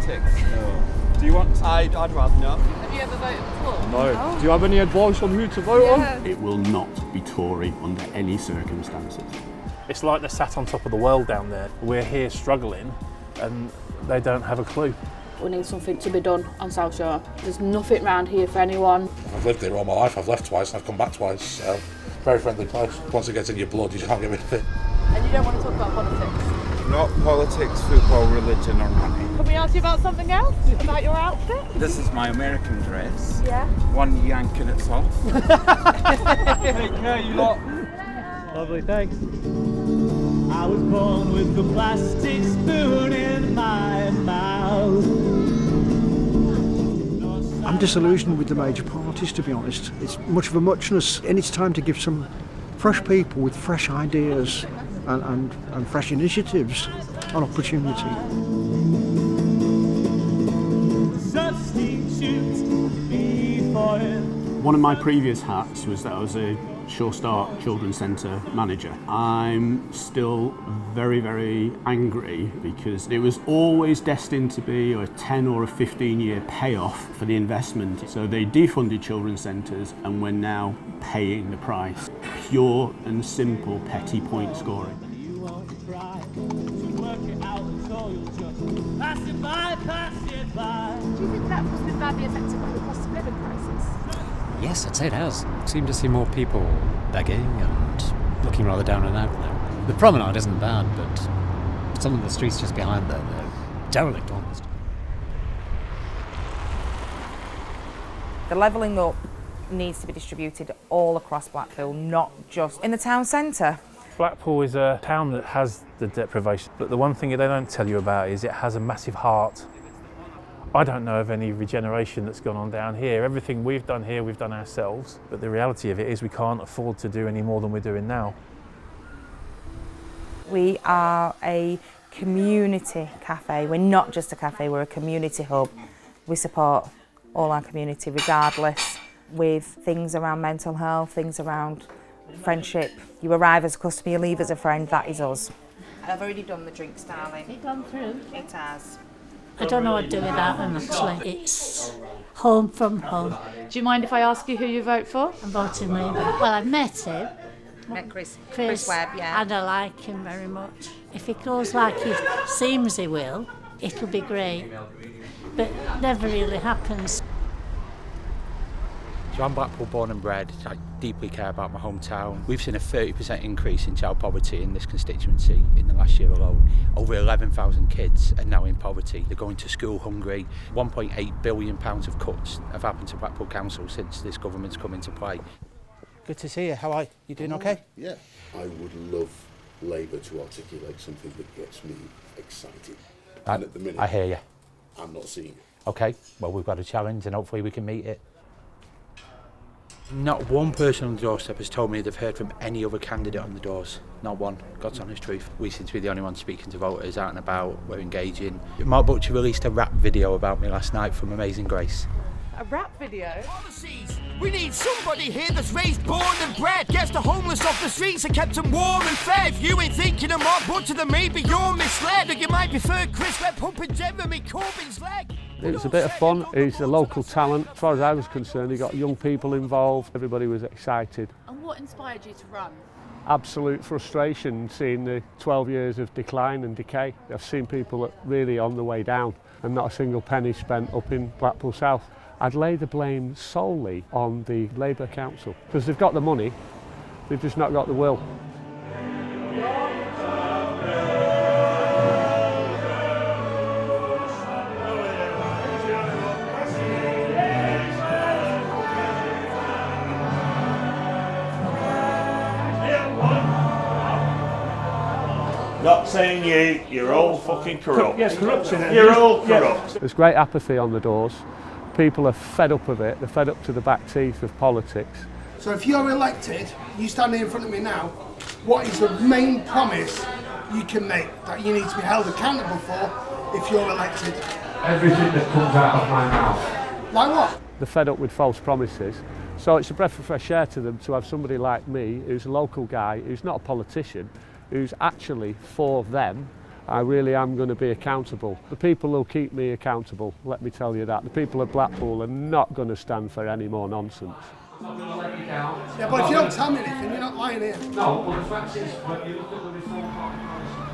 politics. No. Do you want? I'd rather not. Have you ever voted before? No. Do you have any advice on who to vote on? It will not be Tory under any circumstances. It's like they're sat on top of the world down there. We're here struggling and they don't have a clue. We need something to be done on South Shore. There's nothing round here for anyone. I've lived here all my life. I've left twice and I've come back twice. So, very friendly place. Once it gets in your blood, you just can't get rid of it. And you don't want to talk about politics? Not politics, football, religion or money. Can we ask you about something else? About your outfit? This is my American dress. Yeah. One yanking it's off. Take care, you lot. Lovely, thanks. I was born with the plastic spoon in my mouth. I'm disillusioned with the major parties, to be honest. It's much of a muchness, and it's time to give some fresh people with fresh ideas and fresh initiatives an opportunity. One of my previous hats was that I was a Shore Start Children's Centre manager. I'm still very, very angry because it was always destined to be a 10 or a 15-year payoff for the investment. So they defunded children's centres and we're now paying the price. Pure and simple petty point scoring. Do you think that has been badly affected by the cost of living crisis? Yes, I'd say it has. Seem to see more people begging and looking rather down and out now. The promenade isn't bad, but some of the streets just behind there, they're derelict almost. The levelling up needs to be distributed all across Blackpool, not just in the town centre. Blackpool is a town that has the deprivation, but the one thing they don't tell you about is it has a massive heart. I don't know of any regeneration that's gone on down here. Everything we've done here, we've done ourselves, but the reality of it is we can't afford to do any more than we're doing now. We are a community cafe. We're not just a cafe, we're a community hub. We support all our community regardless, with things around mental health, things around friendship. You arrive as a customer, you leave as a friend, that is us. I've already done the drinks, darling. Has it gone through? It has. I don't know what to do without them, actually. It's home from home. Do you mind if I ask you who you vote for? I'm voting Labour. Well, I've met him. Met Chris Webb, yeah. And I like him very much. If he goes like he seems he will, it'll be great. But it never really happens. So I'm Blackpool born and bred. I deeply care about my hometown. We've seen a 30% increase in child poverty in this constituency in the last year alone. Over 11,000 kids are now in poverty. They're going to school hungry. £1.8 billion of cuts have happened to Blackpool Council since this government's come into play. Good to see you. How are you? You doing okay? Yeah. I would love Labour to articulate something that gets me excited. And at the minute, I hear you. I'm not seeing it. Okay, well, we've got a challenge and hopefully we can meet it. Not one person on the doorstep has told me they've heard from any other candidate on the doors. Not one. God's honest truth. We seem to be the only ones speaking to voters out and about. We're engaging. Mark Butcher released a rap video about me last night from Amazing Grace. A rap video? Policies. We need somebody here that's raised, born and bred, gets the homeless off the streets and kept them warm and fed. If you ain't thinking of Mark Butcher, then maybe you're misled, or you might prefer Chris Webb pumping Jeremy Corbyn's leg. It was a bit of fun. He's a local talent. As far as I was concerned, he got young people involved. Everybody was excited. And what inspired you to run? Absolute frustration seeing the 12 years of decline and decay. I've seen people that really on the way down and not a single penny spent up in Blackpool South. I'd lay the blame solely on the Labour Council because they've got the money, they've just not got the will. Not saying you're all fucking corrupt. Yes, corruption. You're all corrupt. There's great apathy on the doors. People are fed up of it. They're fed up to the back teeth of politics. So if you're elected, you stand here in front of me now, what is the main promise you can make that you need to be held accountable for if you're elected? Everything that comes out of my mouth. Like what? They're fed up with false promises. So it's a breath of fresh air to them to have somebody like me, who's a local guy, who's not a politician, who's actually for them, I really am going to be accountable. The people who'll keep me accountable, let me tell you that. The people of Blackpool are not going to stand for any more nonsense. I'm not going to let you down. Yeah, but if you don't tell me anything, you're not lying here. No, but the fact is, when you look at the reform party,